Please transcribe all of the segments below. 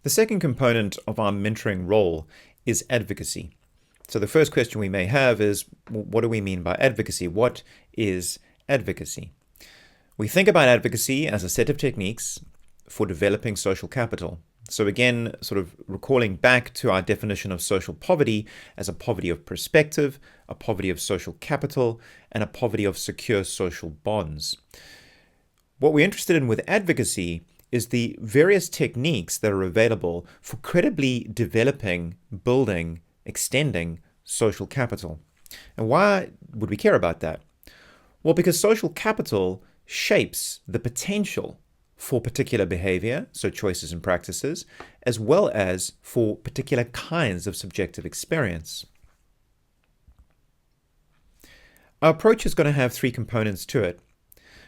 The second component of our mentoring role is advocacy. So the first question we may have is, what do we mean by advocacy? What is advocacy? We think about advocacy as a set of techniques for developing social capital. So again, sort of recalling back to our definition of social poverty as a poverty of perspective, a poverty of social capital, and a poverty of secure social bonds. What we're interested in with advocacy is the various techniques that are available for credibly developing, building, extending social capital. And why would we care about that? Well, because social capital shapes the potential for particular behavior, so choices and practices, as well as for particular kinds of subjective experience. Our approach is going to have three components to it.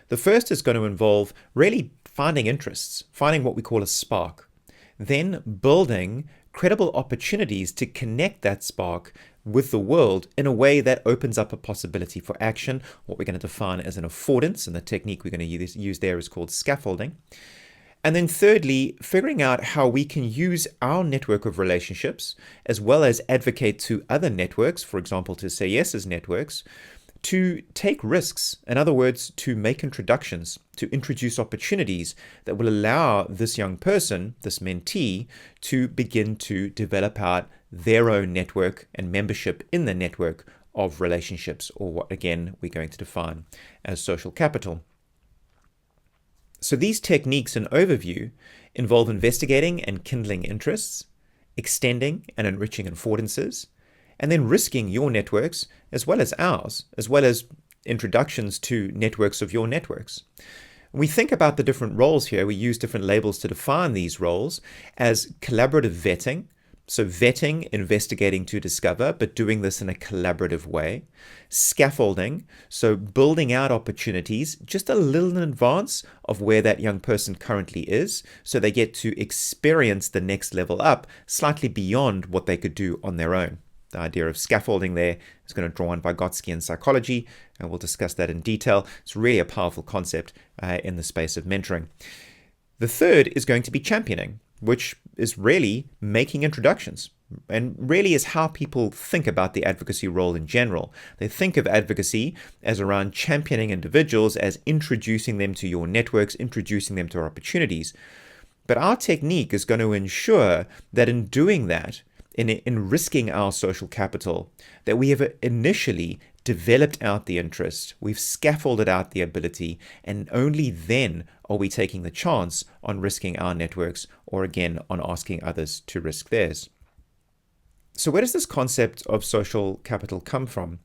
The first is going to involve really finding interests, finding what we call a spark, then building credible opportunities to connect that spark with the world in a way that opens up a possibility for action, what we're going to define as an affordance, and the technique we're going to use there is called scaffolding. And then thirdly, figuring out how we can use our network of relationships, as well as advocate to other networks, for example, to say yes's networks, to take risks, in other words, to make introductions, to introduce opportunities that will allow this young person, this mentee, to begin to develop out their own network and membership in the network of relationships, or what, again, we're going to define as social capital. So these techniques in overview involve investigating and kindling interests, extending and enriching affordances, and then risking your networks as well as ours, as well as introductions to networks of your networks. When we think about the different roles here, we use different labels to define these roles as collaborative vetting, so vetting, investigating to discover, but doing this in a collaborative way. Scaffolding, so building out opportunities just a little in advance of where that young person currently is, so they get to experience the next level up slightly beyond what they could do on their own. The idea of scaffolding there is going to draw on Vygotsky in psychology, and we'll discuss that in detail. It's really a powerful concept in the space of mentoring. The third is going to be championing, which is really making introductions, and really is how people think about the advocacy role in general. They think of advocacy as around championing individuals, as introducing them to your networks, introducing them to opportunities. But our technique is going to ensure that in doing that, in risking our social capital, that we have initially developed out the interest, we've scaffolded out the ability, and only then are we taking the chance on risking our networks, or again, on asking others to risk theirs. So where does this concept of social capital come from?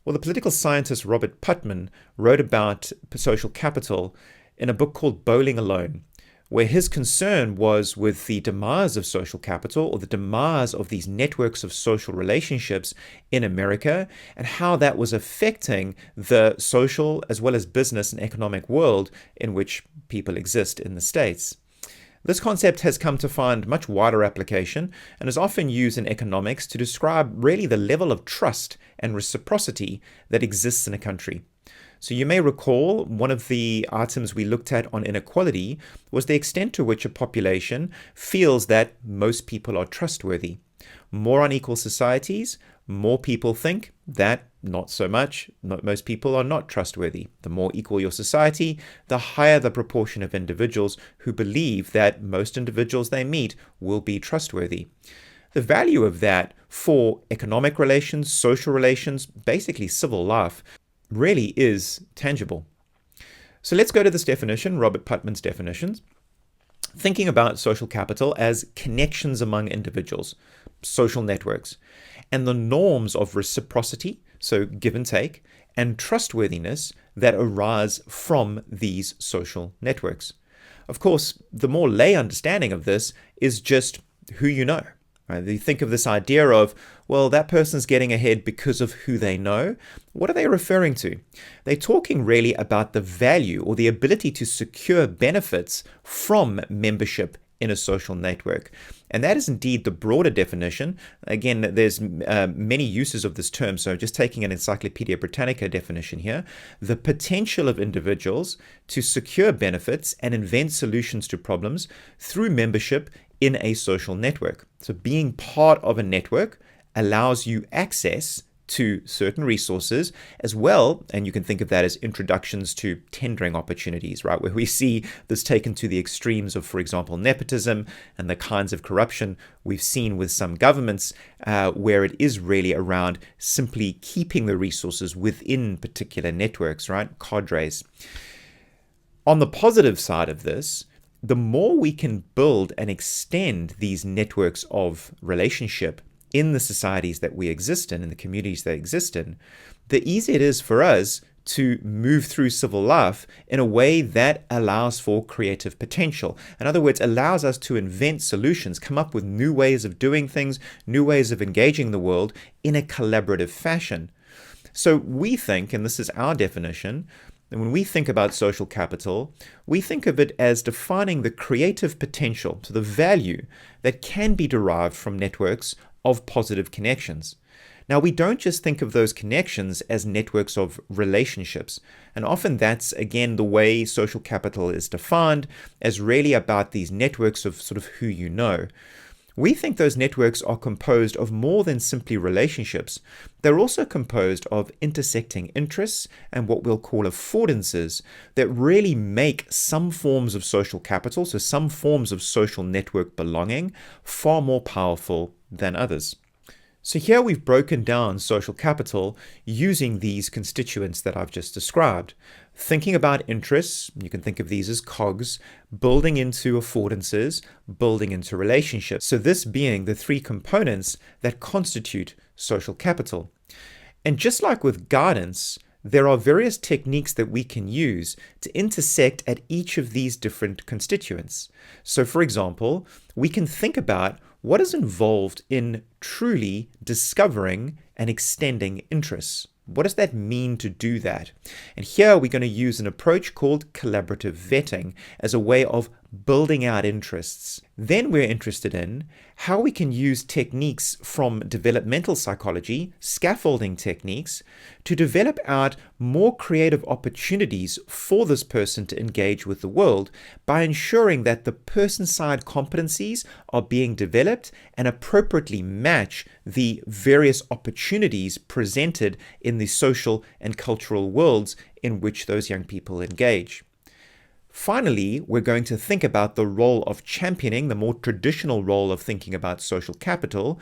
Well, the political scientist Robert Putnam wrote about social capital in a book called Bowling Alone, where his concern was with the demise of social capital, or the demise of these networks of social relationships in America, and how that was affecting the social as well as business and economic world in which people exist in the States. This concept has come to find much wider application and is often used in economics to describe really the level of trust and reciprocity that exists in a country. So you may recall one of the items we looked at on inequality was the extent to which a population feels that most people are trustworthy. More unequal societies, more people think that not so much, most people are not trustworthy. The more equal your society, the higher the proportion of individuals who believe that most individuals they meet will be trustworthy. The value of that for economic relations, social relations, basically civil life, really is tangible. So let's go to this definition, Robert Putnam's definitions, thinking about social capital as connections among individuals, social networks, and the norms of reciprocity, so give and take, and trustworthiness that arise from these social networks. Of course, the more lay understanding of this is just who you know. Right? You think of this idea of, well, that person's getting ahead because of who they know. What are they referring to? They're talking really about the value or the ability to secure benefits from membership in a social network. And that is indeed the broader definition. Again, there's many uses of this term, so just taking an Encyclopedia Britannica definition here: the potential of individuals to secure benefits and invent solutions to problems through membership in a social network. So being part of a network allows you access to certain resources as well, and you can think of that as introductions to tendering opportunities, right? Where we see this taken to the extremes of, for example, nepotism and the kinds of corruption we've seen with some governments, where it is really around simply keeping the resources within particular networks, right? Cadres. On the positive side of this, the more we can build and extend these networks of relationship in the societies that we exist in the communities that exist in, the easier it is for us to move through civil life in a way that allows for creative potential. In other words, allows us to invent solutions, come up with new ways of doing things, new ways of engaging the world in a collaborative fashion. So we think, and this is our definition, and when we think about social capital, we think of it as defining the creative potential, so the value that can be derived from networks of positive connections. Now, we don't just think of those connections as networks of relationships. And often that's, again, the way social capital is defined, as really about these networks of sort of who you know. We think those networks are composed of more than simply relationships. They're also composed of intersecting interests and what we'll call affordances that really make some forms of social capital, so some forms of social network belonging, far more powerful than others. So here we've broken down social capital using these constituents that I've just described. Thinking about interests, you can think of these as cogs, building into affordances, building into relationships. So this being the three components that constitute social capital. And just like with guidance, there are various techniques that we can use to intersect at each of these different constituents. So for example, we can think about what is involved in truly discovering and extending interests. What does that mean to do that? And here we're going to use an approach called collaborative vetting as a way of building out interests. Then we're interested in how we can use techniques from developmental psychology, scaffolding techniques, to develop out more creative opportunities for this person to engage with the world by ensuring that the person-side competencies are being developed and appropriately match the various opportunities presented in the social and cultural worlds in which those young people engage. Finally, we're going to think about the role of championing, the more traditional role of thinking about social capital,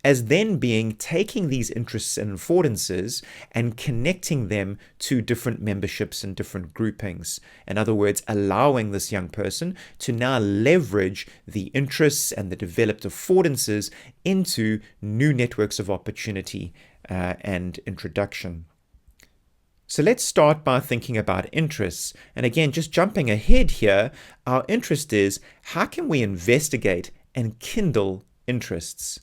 as then being taking these interests and affordances and connecting them to different memberships and different groupings. In other words, allowing this young person to now leverage the interests and the developed affordances into new networks of opportunity and introduction. So let's start by thinking about interests. And again, just jumping ahead here, our interest is how can we investigate and kindle interests?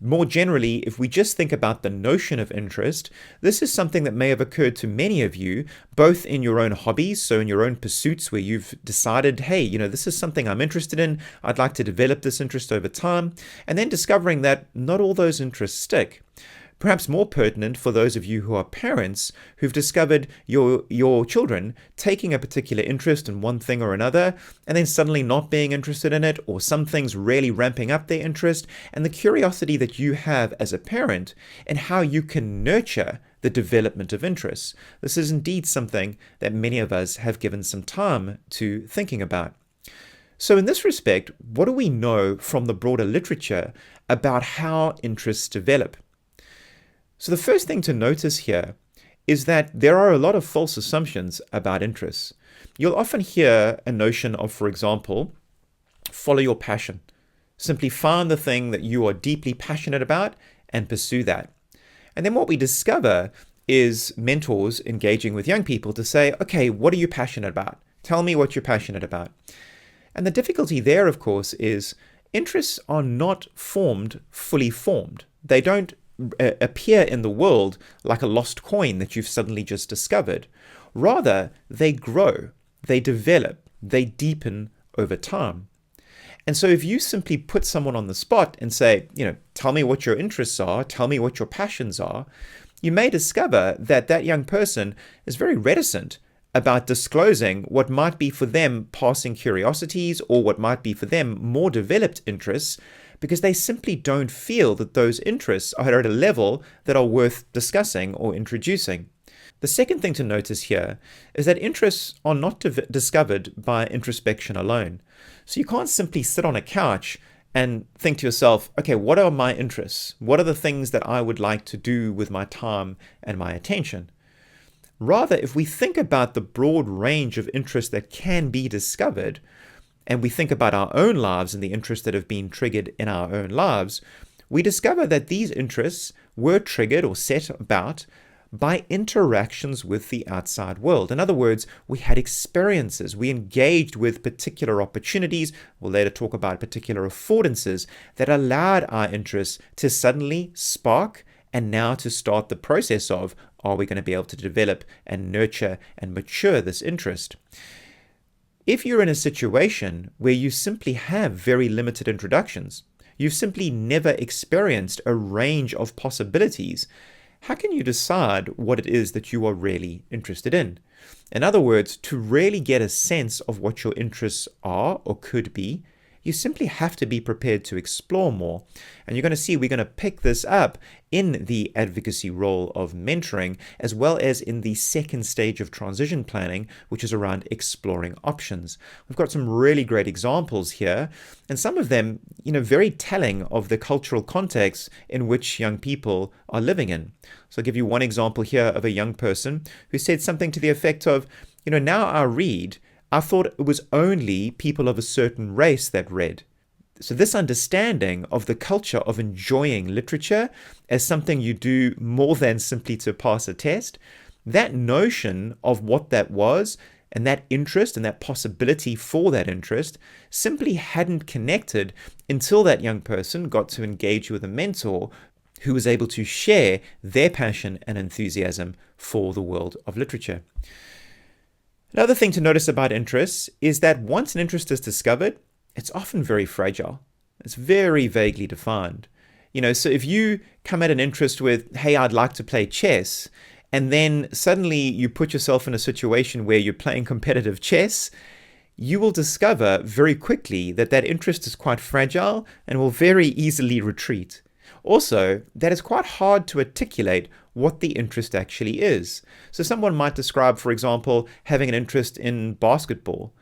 More generally, if we just think about the notion of interest, this is something that may have occurred to many of you, both in your own hobbies, so in your own pursuits where you've decided, hey, this is something I'm interested in, I'd like to develop this interest over time, and then discovering that not all those interests stick. Perhaps more pertinent for those of you who are parents who've discovered your children taking a particular interest in one thing or another and then suddenly not being interested in it, or some things really ramping up their interest, and the curiosity that you have as a parent and how you can nurture the development of interests. This is indeed something that many of us have given some time to thinking about. So in this respect, what do we know from the broader literature about how interests develop? So the first thing to notice here is that there are a lot of false assumptions about interests. You'll often hear a notion of, for example, follow your passion. Simply find the thing that you are deeply passionate about and pursue that. And then what we discover is mentors engaging with young people to say, okay, what are you passionate about? Tell me what you're passionate about. And the difficulty there, of course, is interests are not fully formed. They don't appear in the world like a lost coin that you've suddenly just discovered. Rather, they grow, they develop, they deepen over time. And so if you simply put someone on the spot and say, tell me what your interests are, tell me what your passions are, you may discover that that young person is very reticent about disclosing what might be for them passing curiosities or what might be for them more developed interests, because they simply don't feel that those interests are at a level that are worth discussing or introducing. The second thing to notice here is that interests are not discovered by introspection alone. So you can't simply sit on a couch and think to yourself, okay, what are my interests? What are the things that I would like to do with my time and my attention? Rather, if we think about the broad range of interests that can be discovered, and we think about our own lives and the interests that have been triggered in our own lives, we discover that these interests were triggered or set about by interactions with the outside world. In other words, we had experiences, we engaged with particular opportunities, we'll later talk about particular affordances that allowed our interests to suddenly spark and now to start the process of, are we going to be able to develop and nurture and mature this interest? If you're in a situation where you simply have very limited introductions, you've simply never experienced a range of possibilities, how can you decide what it is that you are really interested in? In other words, to really get a sense of what your interests are or could be, you simply have to be prepared to explore more. And you're going to see we're going to pick this up in the advocacy role of mentoring, as well as in the second stage of transition planning, which is around exploring options. We've got some really great examples here, and some of them, very telling of the cultural context in which young people are living in. So I'll give you one example here of a young person who said something to the effect of, now I read, I thought it was only people of a certain race that read. So this understanding of the culture of enjoying literature as something you do more than simply to pass a test, that notion of what that was and that interest and that possibility for that interest simply hadn't connected until that young person got to engage with a mentor who was able to share their passion and enthusiasm for the world of literature. Another thing to notice about interests is that once an interest is discovered, it's often very fragile. It's very vaguely defined. So if you come at an interest with, hey, I'd like to play chess, and then suddenly you put yourself in a situation where you're playing competitive chess, you will discover very quickly that that interest is quite fragile and will very easily retreat. Also, that it's quite hard to articulate what the interest actually is. So someone might describe, for example, having an interest in basketball.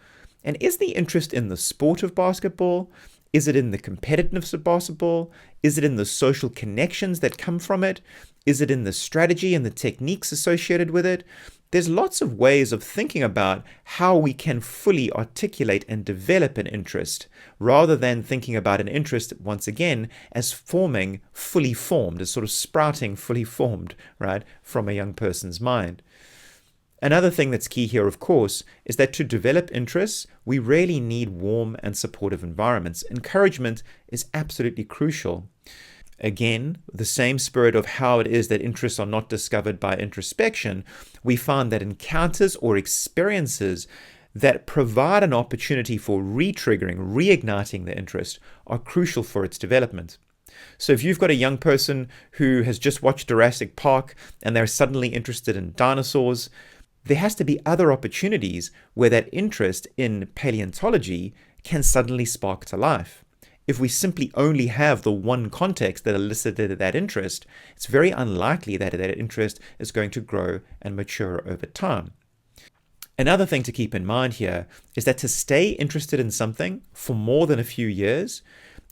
And is the interest in the sport of basketball? Is it in the competitiveness of basketball? Is it in the social connections that come from it? Is it in the strategy and the techniques associated with it? There's lots of ways of thinking about how we can fully articulate and develop an interest, rather than thinking about an interest, once again, as forming fully formed, as sort of sprouting fully formed, right, from a young person's mind. Another thing that's key here, of course, is that to develop interests, we really need warm and supportive environments. Encouragement is absolutely crucial. Again, the same spirit of how it is that interests are not discovered by introspection, we find that encounters or experiences that provide an opportunity for re-triggering, reigniting the interest are crucial for its development. So if you've got a young person who has just watched Jurassic Park and they're suddenly interested in dinosaurs, there has to be other opportunities where that interest in paleontology can suddenly spark to life. If we simply only have the one context that elicited that interest, it's very unlikely that that interest is going to grow and mature over time. Another thing to keep in mind here is that to stay interested in something for more than a few years,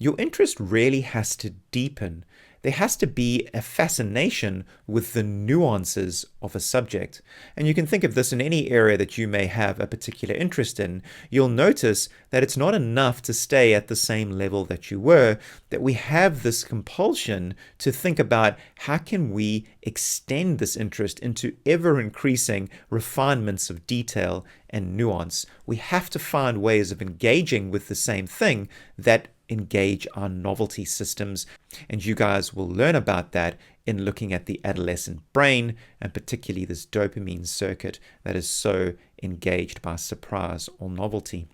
your interest really has to deepen. There has to be a fascination with the nuances of a subject. And you can think of this in any area that you may have a particular interest in. You'll notice that it's not enough to stay at the same level that you were, that we have this compulsion to think about how can we extend this interest into ever-increasing refinements of detail and nuance. We have to find ways of engaging with the same thing that engage our novelty systems, and you guys will learn about that in looking at the adolescent brain, and particularly this dopamine circuit that is so engaged by surprise or novelty.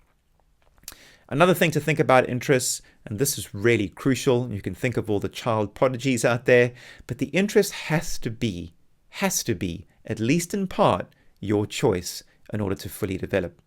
Another thing to think about interests, and this is really crucial, you can think of all the child prodigies out there, but the interest has to be, at least in part, your choice in order to fully develop.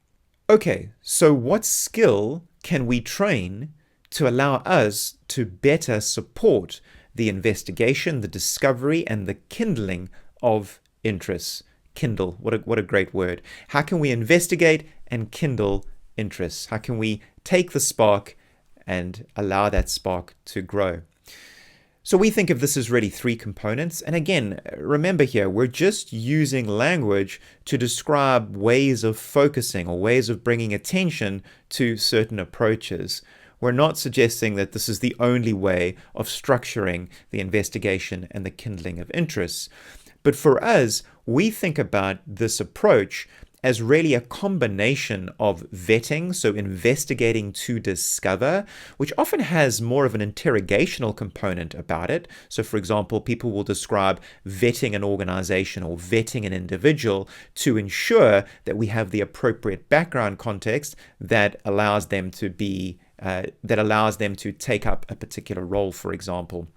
Okay, so what skill can we train to allow us to better support the investigation, the discovery, and the kindling of interests? Kindle, what a great word. How can we investigate and kindle interests? How can we take the spark and allow that spark to grow? So we think of this as really three components. And again, remember here, we're just using language to describe ways of focusing or ways of bringing attention to certain approaches. We're not suggesting that this is the only way of structuring the investigation and the kindling of interests. But for us, we think about this approach as really a combination of vetting, so investigating to discover, which often has more of an interrogational component about it. So for example, people will describe vetting an organization or vetting an individual to ensure that we have the appropriate background context that allows them to take up a particular role, for example.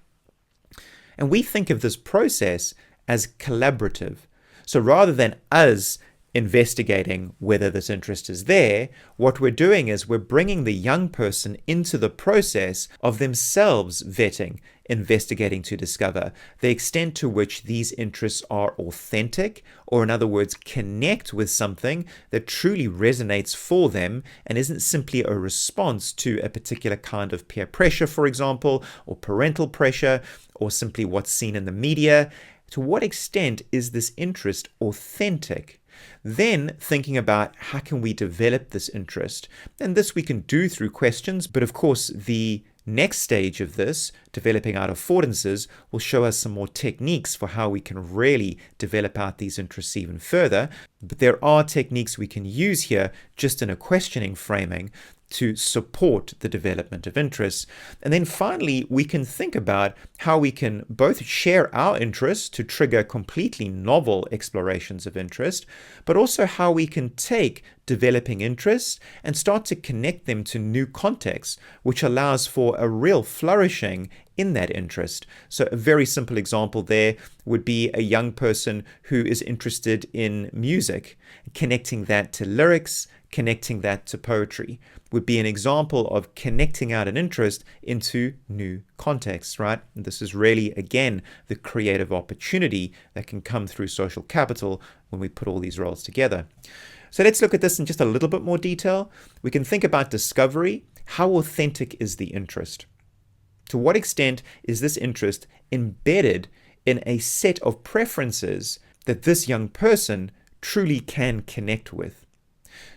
And we think of this process as collaborative. So rather than us investigating whether this interest is there, what we're doing is we're bringing the young person into the process of themselves vetting, investigating to discover the extent to which these interests are authentic, or in other words, connect with something that truly resonates for them and isn't simply a response to a particular kind of peer pressure, for example, or parental pressure, or simply what's seen in the media. To what extent is this interest authentic? Then thinking about how can we develop this interest? And this we can do through questions, but of course the next stage of this, developing out affordances, will show us some more techniques for how we can really develop out these interests even further. But there are techniques we can use here just in a questioning framing to support the development of interests. And then finally, we can think about how we can both share our interests to trigger completely novel explorations of interest, but also how we can take developing interests and start to connect them to new contexts, which allows for a real flourishing in that interest. So a very simple example there would be a young person who is interested in music, connecting that to lyrics, connecting that to poetry would be an example of connecting out an interest into new contexts, right? And this is really, again, the creative opportunity that can come through social capital when we put all these roles together. So let's look at this in just a little bit more detail. We can think about discovery. How authentic is the interest? To what extent is this interest embedded in a set of preferences that this young person truly can connect with?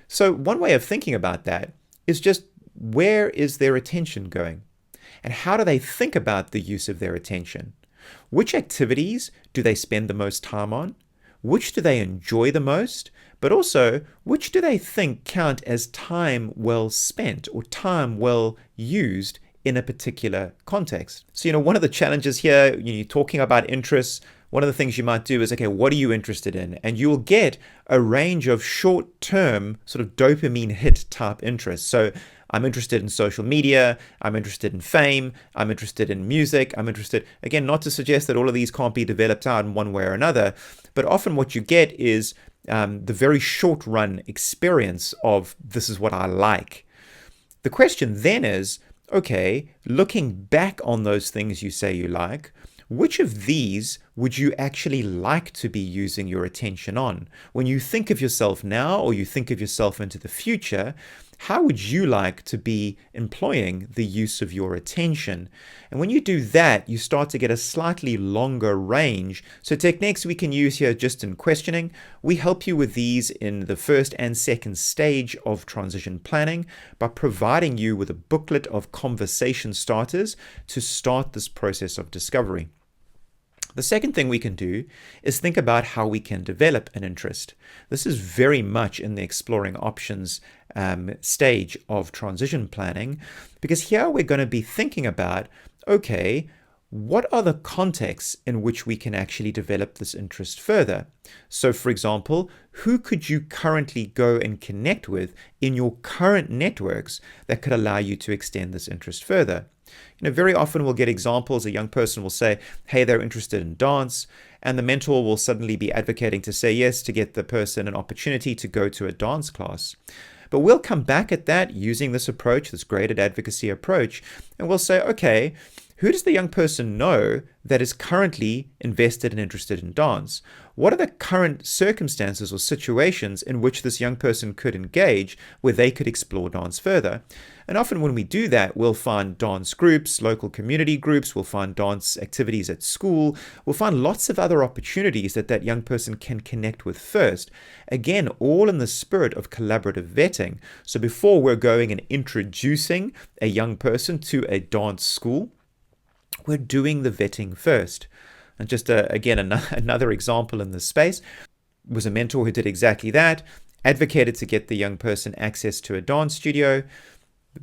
So one way of thinking about that is just where is their attention going? And how do they think about the use of their attention? Which activities do they spend the most time on? Which do they enjoy the most? But also, which do they think count as time well spent or time well used in a particular context? So, one of the challenges here, you're talking about interests. One of the things you might do is, okay, what are you interested in? And you'll get a range of short-term sort of dopamine hit type interests. So I'm interested in social media, I'm interested in fame, I'm interested in music, I'm interested, again, not to suggest that all of these can't be developed out in one way or another, but often what you get is the very short-run experience of this is what I like. The question then is, okay, looking back on those things you say you like, which of these would you actually like to be using your attention on? When you think of yourself now or you think of yourself into the future, how would you like to be employing the use of your attention? And when you do that, you start to get a slightly longer range. So techniques we can use here just in questioning. We help you with these in the first and second stage of transition planning by providing you with a booklet of conversation starters to start this process of discovery. The second thing we can do is think about how we can develop an interest. This is very much in the exploring options stage of transition planning, because here we're going to be thinking about, okay, what are the contexts in which we can actually develop this interest further? So, for example, who could you currently go and connect with in your current networks that could allow you to extend this interest further? Very often we'll get examples. A young person will say, hey, they're interested in dance, and the mentor will suddenly be advocating to say yes to get the person an opportunity to go to a dance class. But we'll come back at that using this approach, this graded advocacy approach, and we'll say, okay, who does the young person know that is currently invested and interested in dance? What are the current circumstances or situations in which this young person could engage where they could explore dance further? And often when we do that, we'll find dance groups, local community groups, we'll find dance activities at school, we'll find lots of other opportunities that young person can connect with first. Again, all in the spirit of collaborative vetting. So before we're going and introducing a young person to a dance school, we're doing the vetting first. And just again, another example in this space was a mentor who did exactly that, advocated to get the young person access to a dance studio.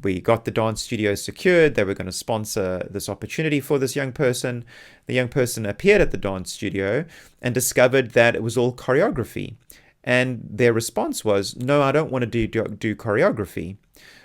We got the dance studio secured. They were going to sponsor this opportunity for this young person. The young person appeared at the dance studio and discovered that it was all choreography. And their response was, no, I don't want to do choreography.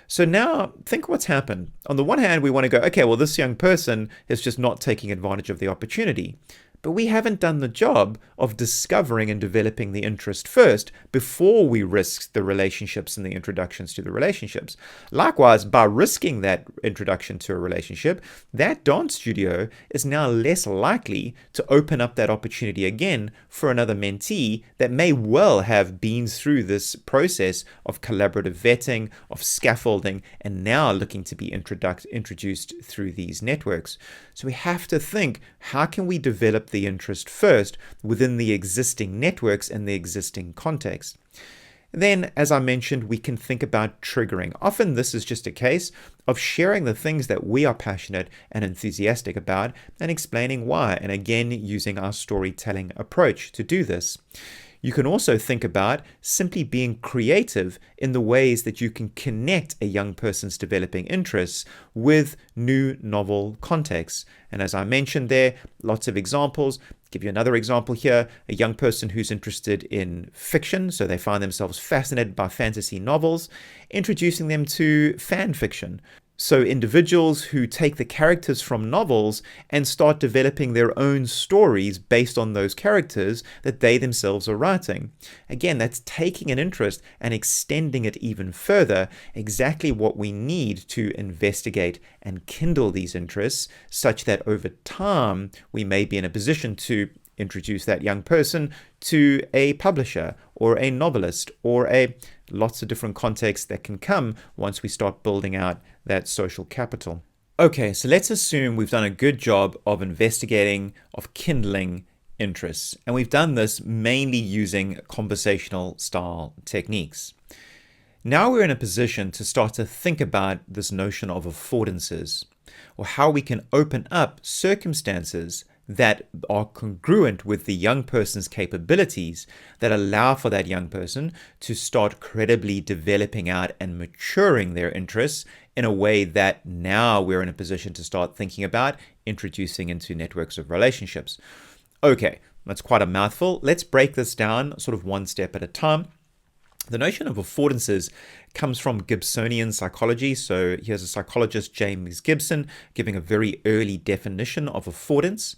So now think what's happened. On the one hand, we want to go, okay, well, this young person is just not taking advantage of the opportunity. But we haven't done the job of discovering and developing the interest first before we risk the relationships and the introductions to the relationships. Likewise, by risking that introduction to a relationship, that dance studio is now less likely to open up that opportunity again for another mentee that may well have been through this process of collaborative vetting, of scaffolding, and now looking to be introduced through these networks. So we have to think, how can we develop the interest first within the existing networks and the existing context? Then, as I mentioned, we can think about triggering. Often this is just a case of sharing the things that we are passionate and enthusiastic about and explaining why, and again, using our storytelling approach to do this. You can also think about simply being creative in the ways that you can connect a young person's developing interests with new novel contexts. And as I mentioned there, lots of examples. Give you another example here, a young person who's interested in fiction, so they find themselves fascinated by fantasy novels, introducing them to fan fiction. So individuals who take the characters from novels and start developing their own stories based on those characters that they themselves are writing. Again, that's taking an interest and extending it even further, exactly what we need to investigate and kindle these interests, such that over time we may be in a position to introduce that young person to a publisher or a novelist or lots of different contexts that can come once we start building out that social capital. Okay, so let's assume we've done a good job of investigating, of kindling interests, and we've done this mainly using conversational style techniques. Now we're in a position to start to think about this notion of affordances, or how we can open up circumstances that are congruent with the young person's capabilities that allow for that young person to start credibly developing out and maturing their interests in a way that now we're in a position to start thinking about introducing into networks of relationships. Okay, that's quite a mouthful. Let's break this down sort of one step at a time. The notion of affordances comes from Gibsonian psychology. So here's a psychologist, James Gibson, giving a very early definition of affordance.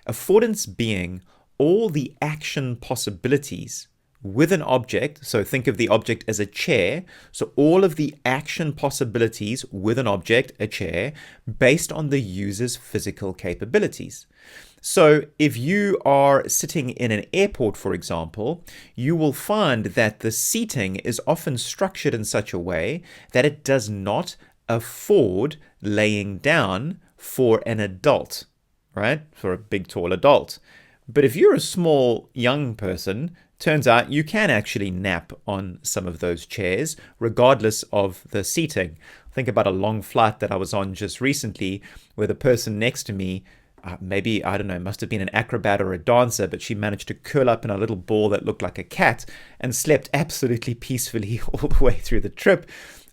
Affordance being all the action possibilities with an object. So think of the object as a chair. So all of the action possibilities with an object, a chair, based on the user's physical capabilities. So if you are sitting in an airport, for example, you will find that the seating is often structured in such a way that it does not afford laying down for an adult, right? For a big, tall adult. But if you're a small, young person, turns out you can actually nap on some of those chairs, regardless of the seating. Think about a long flight that I was on just recently, where the person next to me maybe, I don't know, must have been an acrobat or a dancer, but she managed to curl up in a little ball that looked like a cat and slept absolutely peacefully all the way through the trip.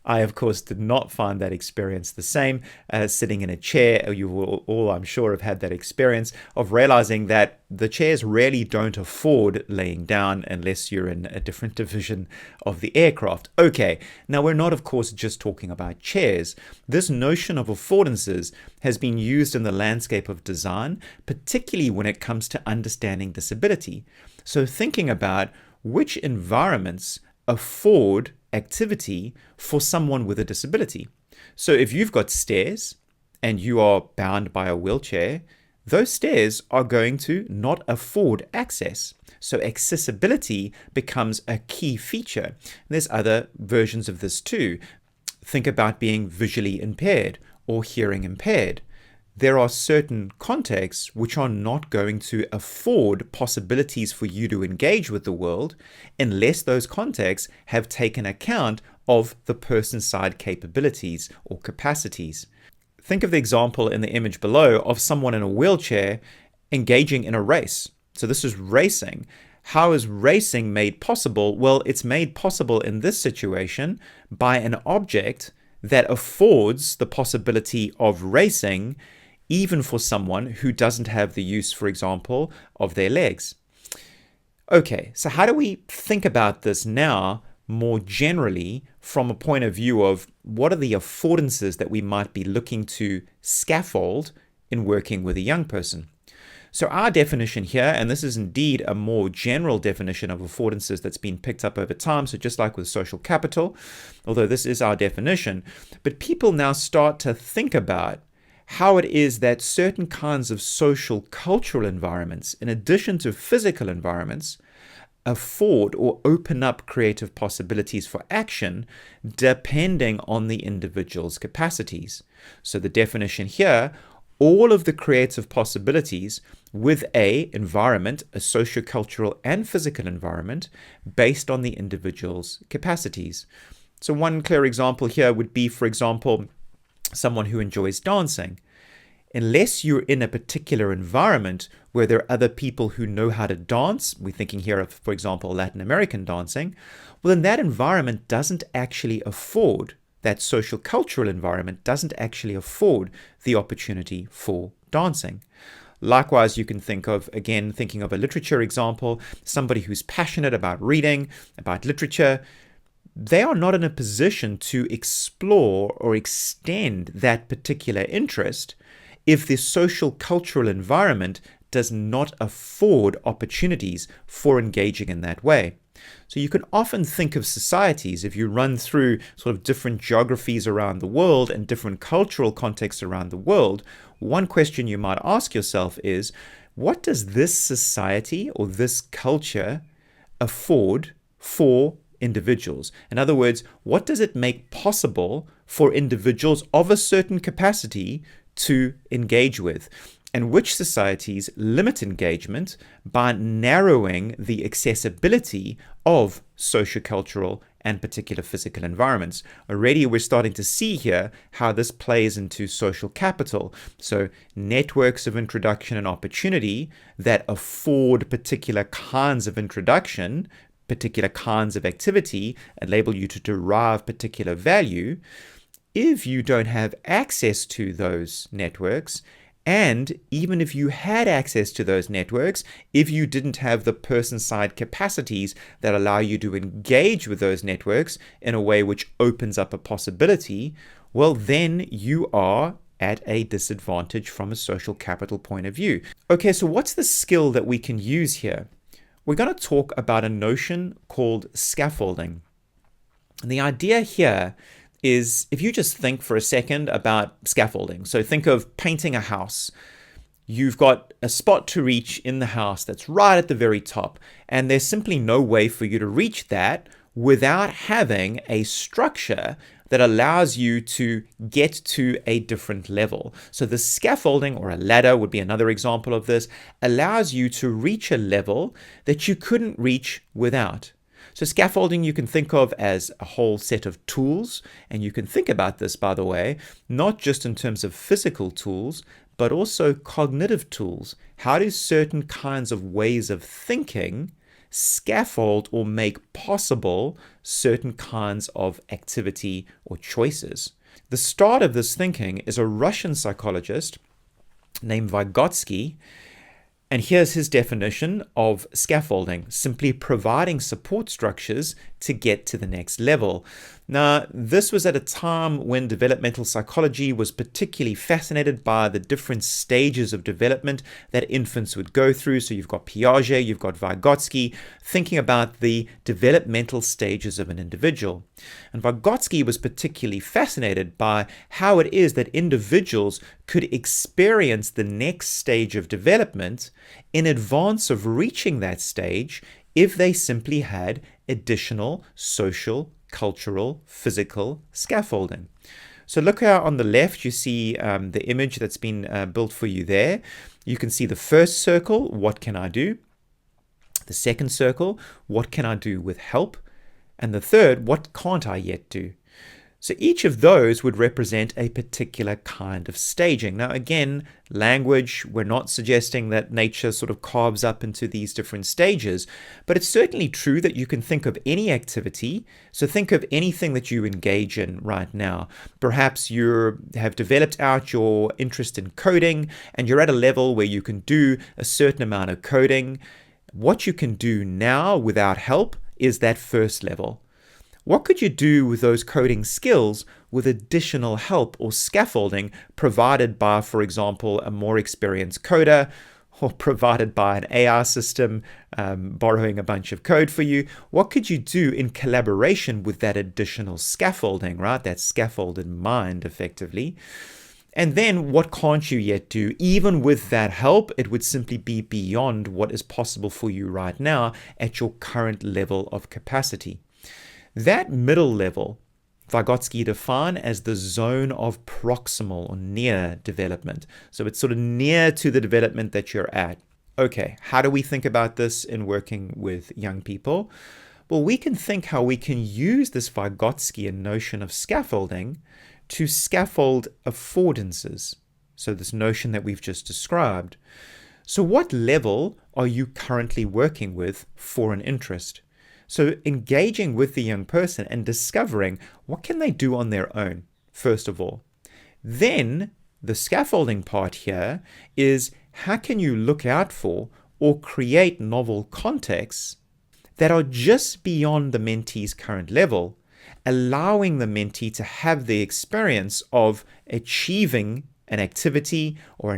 I, of course, did not find that experience the same. Sitting in a chair, you will all, I'm sure, have had that experience of realizing that the chairs really don't afford laying down unless you're in a different division of the aircraft. Okay, now we're not, of course, just talking about chairs. This notion of affordances has been used in the landscape of design, particularly when it comes to understanding disability. So thinking about which environments afford activity for someone with a disability. So if you've got stairs and you are bound by a wheelchair, those stairs are going to not afford access. So accessibility becomes a key feature. There's other versions of this too. Think about being visually impaired or hearing impaired. There are certain contexts which are not going to afford possibilities for you to engage with the world unless those contexts have taken account of the person's side capabilities or capacities. Think of the example in the image below of someone in a wheelchair engaging in a race. So this is racing. How is racing made possible? Well, it's made possible in this situation by an object that affords the possibility of racing even for someone who doesn't have the use, for example, of their legs. Okay, so how do we think about this now more generally from a point of view of what are the affordances that we might be looking to scaffold in working with a young person? So our definition here, and this is indeed a more general definition of affordances that's been picked up over time, so just like with social capital, although this is our definition, but people now start to think about how it is that certain kinds of social cultural environments, in addition to physical environments, afford or open up creative possibilities for action depending on the individual's capacities. So the definition here, all of the creative possibilities with a environment, a sociocultural and physical environment based on the individual's capacities. So one clear example here would be, for example, someone who enjoys dancing. Unless you're in a particular environment where there are other people who know how to dance, we're thinking here of, for example, Latin American dancing, well, then that environment doesn't actually afford, that social cultural environment doesn't actually afford the opportunity for dancing. Likewise, you can think of, again, thinking of a literature example, somebody who's passionate about reading, about literature. They are not in a position to explore or extend that particular interest if the social cultural environment does not afford opportunities for engaging in that way. So you can often think of societies, if you run through sort of different geographies around the world and different cultural contexts around the world, one question you might ask yourself is, what does this society or this culture afford for individuals? In other words, what does it make possible for individuals of a certain capacity to engage with? And which societies limit engagement by narrowing the accessibility of sociocultural and particular physical environments? Already we're starting to see here how this plays into social capital. So networks of introduction and opportunity that afford particular kinds of introduction, particular kinds of activity, and enable you to derive particular value. If you don't have access to those networks, and even if you had access to those networks, if you didn't have the person-side capacities that allow you to engage with those networks in a way which opens up a possibility, well, then you are at a disadvantage from a social capital point of view. Okay, so what's the skill that we can use here? We're going to talk about a notion called scaffolding. And the idea here is, if you just think for a second about scaffolding, so think of painting a house. You've got a spot to reach in the house that's right at the very top, and there's simply no way for you to reach that without having a structure that allows you to get to a different level. So the scaffolding, or a ladder would be another example of this, allows you to reach a level that you couldn't reach without. So scaffolding you can think of as a whole set of tools, and you can think about this, by the way, not just in terms of physical tools, but also cognitive tools. How do certain kinds of ways of thinking scaffold or make possible certain kinds of activity or choices. The start of this thinking is a Russian psychologist named Vygotsky. And here's his definition of scaffolding: simply providing support structures to get to the next level. Now, this was at a time when developmental psychology was particularly fascinated by the different stages of development that infants would go through. So you've got Piaget, you've got Vygotsky, thinking about the developmental stages of an individual. And Vygotsky was particularly fascinated by how it is that individuals could experience the next stage of development in advance of reaching that stage if they simply had additional social, cultural, physical scaffolding. So look out on the left, you see the image that's been built for you there. You can see the first circle, what can I do? The second circle, what can I do with help? And the third, what can't I yet do? So each of those would represent a particular kind of staging. Now, again, language, we're not suggesting that nature sort of carves up into these different stages, but it's certainly true that you can think of any activity. So think of anything that you engage in right now. Perhaps you have developed out your interest in coding and you're at a level where you can do a certain amount of coding. What you can do now without help is that first level. What could you do with those coding skills with additional help or scaffolding provided by, for example, a more experienced coder, or provided by an AI system borrowing a bunch of code for you? What could you do in collaboration with that additional scaffolding, right? That scaffolded mind, effectively. And then what can't you yet do? Even with that help, it would simply be beyond what is possible for you right now at your current level of capacity. That middle level, Vygotsky defined as the zone of proximal or near development. So it's sort of near to the development that you're at. Okay, how do we think about this in working with young people? Well, we can think how we can use this Vygotskyan notion of scaffolding to scaffold affordances. So this notion that we've just described. So what level are you currently working with for an interest? So engaging with the young person and discovering what can they do on their own, first of all. Then the scaffolding part here is how can you look out for or create novel contexts that are just beyond the mentee's current level, allowing the mentee to have the experience of achieving an activity or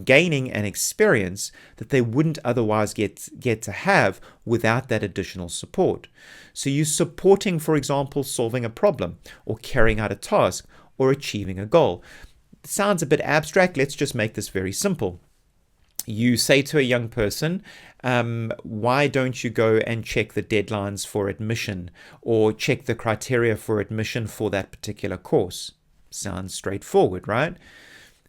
gaining an experience that they wouldn't otherwise get to have without that additional support. So you're supporting, for example, solving a problem or carrying out a task or achieving a goal. It sounds a bit abstract. Let's just make this very simple. You say to a young person, why don't you go and check the deadlines for admission or check the criteria for admission for that particular course? Sounds straightforward, right?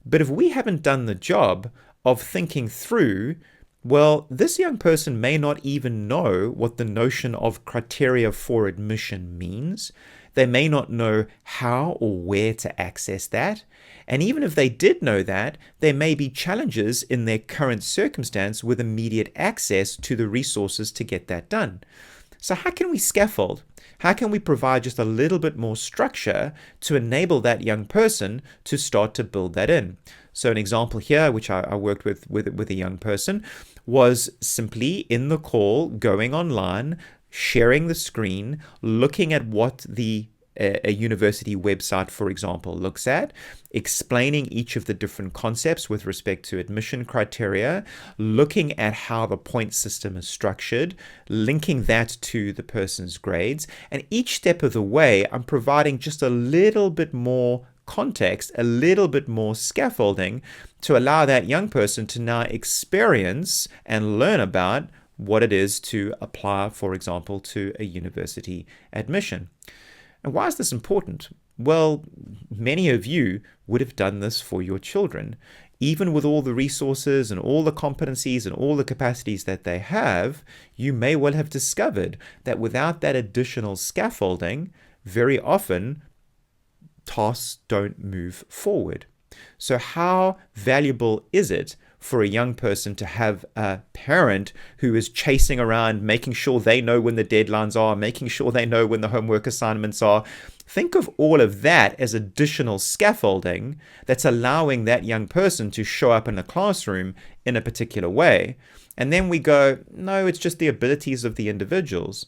But if we haven't done the job of thinking through, well, this young person may not even know what the notion of criteria for admission means. They may not know how or where to access that. And even if they did know that, there may be challenges in their current circumstance with immediate access to the resources to get that done. So how can we scaffold? How can we provide just a little bit more structure to enable that young person to start to build that in? So an example here, which I worked with a young person, was simply in the call, going online, sharing the screen, looking at what a university website, for example, looks at, explaining each of the different concepts with respect to admission criteria, looking at how the point system is structured, linking that to the person's grades. And each step of the way, I'm providing just a little bit more context, a little bit more scaffolding to allow that young person to now experience and learn about what it is to apply, for example, to a university admission. And why is this important? Well, many of you would have done this for your children. Even with all the resources and all the competencies and all the capacities that they have, you may well have discovered that without that additional scaffolding, very often tasks don't move forward. So how valuable is it for a young person to have a parent who is chasing around, making sure they know when the deadlines are, making sure they know when the homework assignments are. Think of all of that as additional scaffolding that's allowing that young person to show up in the classroom in a particular way. And then we go, no, it's just the abilities of the individuals.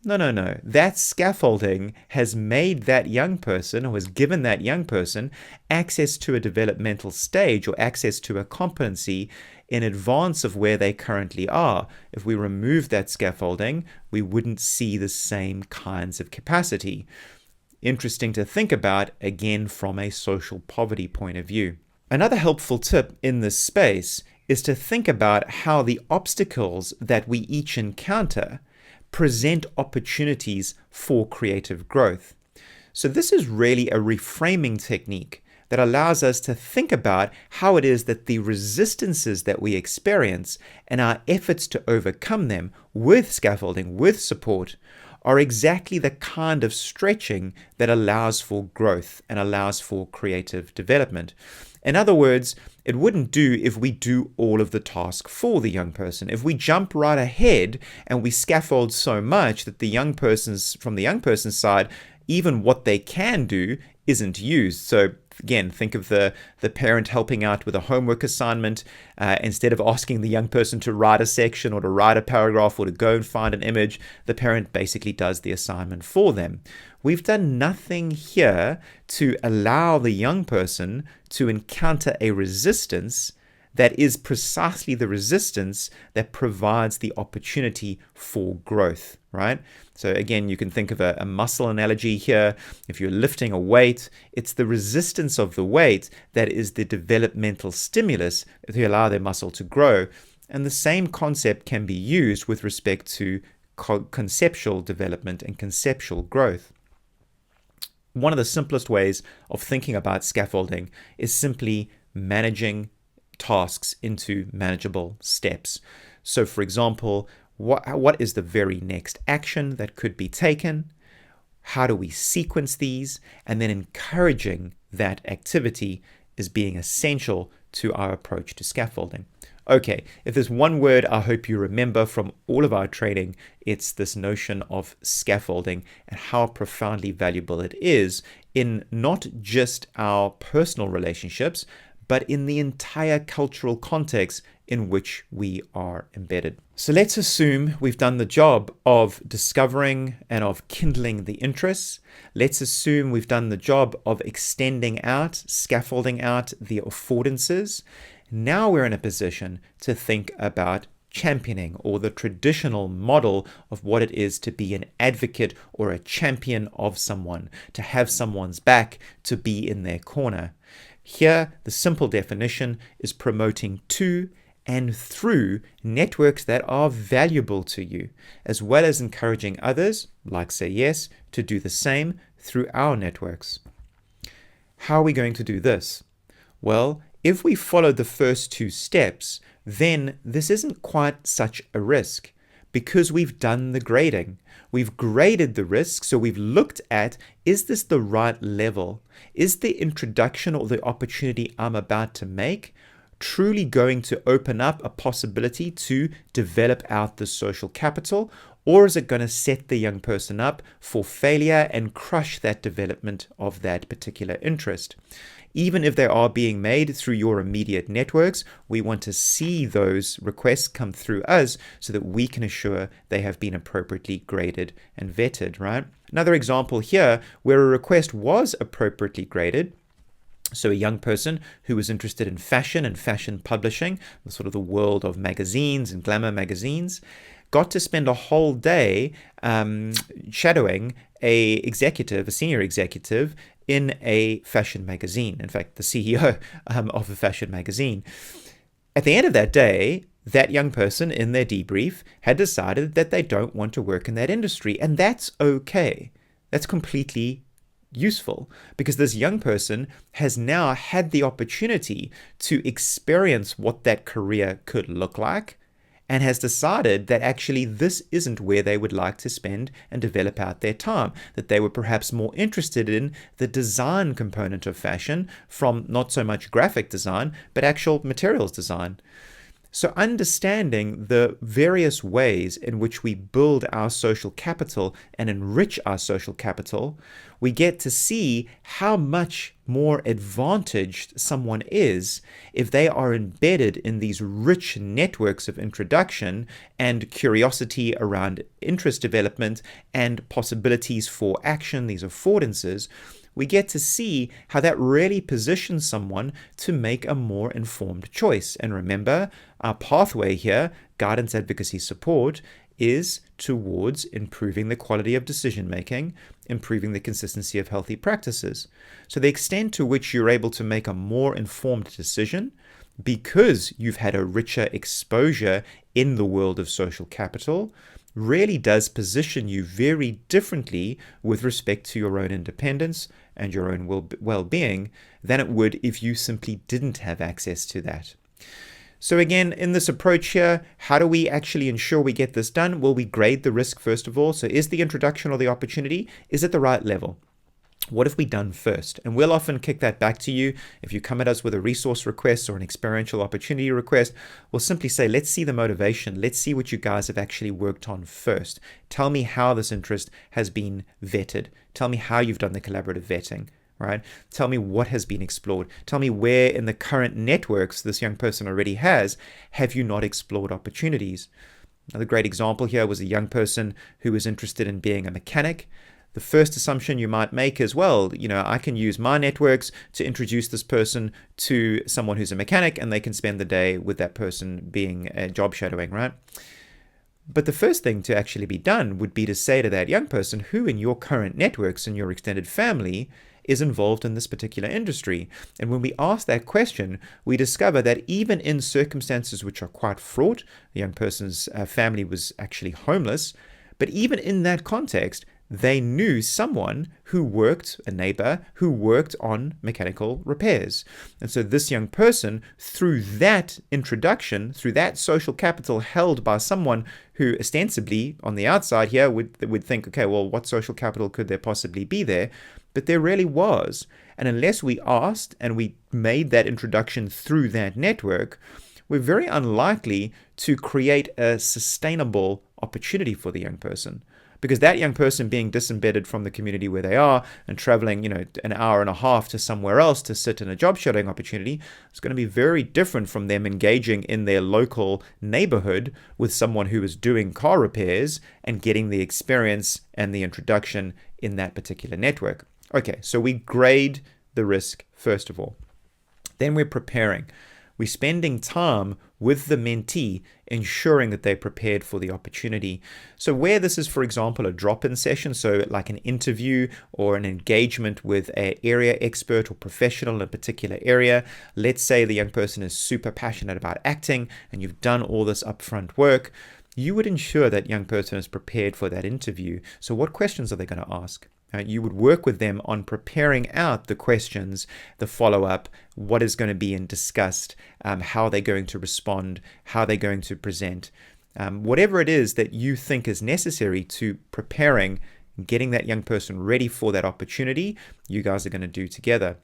No. That scaffolding has made that young person, or has given that young person, access to a developmental stage or access to a competency in advance of where they currently are. If we remove that scaffolding, we wouldn't see the same kinds of capacity. Interesting to think about, again, from a social poverty point of view. Another helpful tip in this space is to think about how the obstacles that we each encounter present opportunities for creative growth. So this is really a reframing technique that allows us to think about how it is that the resistances that we experience and our efforts to overcome them with scaffolding, with support, are exactly the kind of stretching that allows for growth and allows for creative development. In other words, it wouldn't do if we do all of the task for the young person. If we jump right ahead and we scaffold so much that from the young person's side, even what they can do isn't used. So again, think of the parent helping out with a homework assignment. Instead of asking the young person to write a section or to write a paragraph or to go and find an image, the parent basically does the assignment for them. We've done nothing here to allow the young person to encounter a resistance that is precisely the resistance that provides the opportunity for growth, right? So again, you can think of a muscle analogy here. If you're lifting a weight, it's the resistance of the weight that is the developmental stimulus to allow their muscle to grow. And the same concept can be used with respect to conceptual development and conceptual growth. One of the simplest ways of thinking about scaffolding is simply managing tasks into manageable steps. So for example, what is the very next action that could be taken? How do we sequence these? And then encouraging that activity is being essential to our approach to scaffolding. Okay, if there's one word I hope you remember from all of our training, it's this notion of scaffolding and how profoundly valuable it is in not just our personal relationships, but in the entire cultural context in which we are embedded. So let's assume we've done the job of discovering and of kindling the interests. Let's assume we've done the job of extending out, scaffolding out the affordances. Now we're in a position to think about championing, or the traditional model of what it is to be an advocate or a champion of someone, to have someone's back, to be in their corner. Here, the simple definition is promoting to and through networks that are valuable to you, as well as encouraging others, like Say Yes, to do the same through our networks. How are we going to do this? Well, if we follow the first two steps, then this isn't quite such a risk, because we've done the grading. We've graded the risk, so we've looked at, is this the right level? Is the introduction or the opportunity I'm about to make truly going to open up a possibility to develop out the social capital, or is it going to set the young person up for failure and crush that development of that particular interest? Even if they are being made through your immediate networks, we want to see those requests come through us so that we can assure they have been appropriately graded and vetted, right? Another example here where a request was appropriately graded. So a young person who was interested in fashion and fashion publishing, sort of the world of magazines and glamour magazines, got to spend a whole day shadowing a senior executive in a fashion magazine. In fact, the CEO of a fashion magazine. At the end of that day, that young person in their debrief had decided that they don't want to work in that industry. And that's okay. That's completely useful, because this young person has now had the opportunity to experience what that career could look like and has decided that actually this isn't where they would like to spend and develop out their time, that they were perhaps more interested in the design component of fashion from not so much graphic design, but actual materials design. So understanding the various ways in which we build our social capital and enrich our social capital, we get to see how much more advantaged someone is if they are embedded in these rich networks of introduction and curiosity around interest development and possibilities for action, these affordances. We get to see how that really positions someone to make a more informed choice. And remember, our pathway here, guidance, advocacy, support, is towards improving the quality of decision making, improving the consistency of healthy practices. So the extent to which you're able to make a more informed decision because you've had a richer exposure in the world of social capital really does position you very differently with respect to your own independence and your own well-being than it would if you simply didn't have access to that. So again, in this approach here, how do we actually ensure we get this done? Well, we grade the risk first of all. So is the introduction or the opportunity, is it the right level? What have we done first? And we'll often kick that back to you. If you come at us with a resource request or an experiential opportunity request, we'll simply say, let's see the motivation. Let's see what you guys have actually worked on first. Tell me how this interest has been vetted. Tell me how you've done the collaborative vetting, right? Tell me what has been explored. Tell me where in the current networks this young person already has, have you not explored opportunities? Another great example here was a young person who was interested in being a mechanic. The first assumption you might make is, well, I can use my networks to introduce this person to someone who's a mechanic and they can spend the day with that person being job shadowing, right? But the first thing to actually be done would be to say to that young person who in your current networks and your extended family is involved in this particular industry. And when we ask that question, we discover that even in circumstances which are quite fraught, the young person's family was actually homeless, but even in that context, they knew someone who worked, a neighbor, who worked on mechanical repairs. And so this young person, through that introduction, through that social capital held by someone who ostensibly on the outside here would think, okay, well, what social capital could there possibly be there? But there really was. And unless we asked and we made that introduction through that network, we're very unlikely to create a sustainable opportunity for the young person. Because that young person being disembedded from the community where they are and traveling, an hour and a half to somewhere else to sit in a job shadowing opportunity is going to be very different from them engaging in their local neighborhood with someone who is doing car repairs and getting the experience and the introduction in that particular network. Okay, so we grade the risk first of all. Then we're preparing. We're spending time with the mentee, ensuring that they're prepared for the opportunity. So where this is, for example, a drop-in session, so like an interview or an engagement with an area expert or professional in a particular area, let's say the young person is super passionate about acting and you've done all this upfront work, you would ensure that young person is prepared for that interview. So what questions are they going to ask? You would work with them on preparing out the questions, the follow-up, what is going to be discussed, how they're going to respond, how they're going to present. Whatever it is that you think is necessary to preparing, getting that young person ready for that opportunity, you guys are going to do together.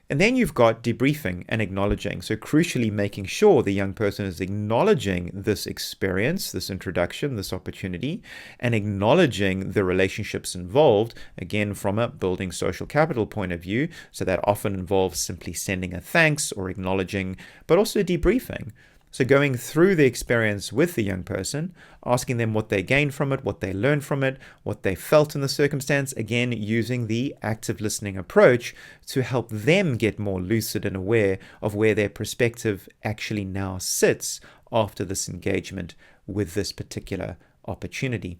And then you've got debriefing and acknowledging. So crucially making sure the young person is acknowledging this experience, this introduction, this opportunity, and acknowledging the relationships involved, again, from a building social capital point of view. So that often involves simply sending a thanks or acknowledging, but also debriefing. So going through the experience with the young person, asking them what they gained from it, what they learned from it, what they felt in the circumstance, again, using the active listening approach to help them get more lucid and aware of where their perspective actually now sits after this engagement with this particular opportunity.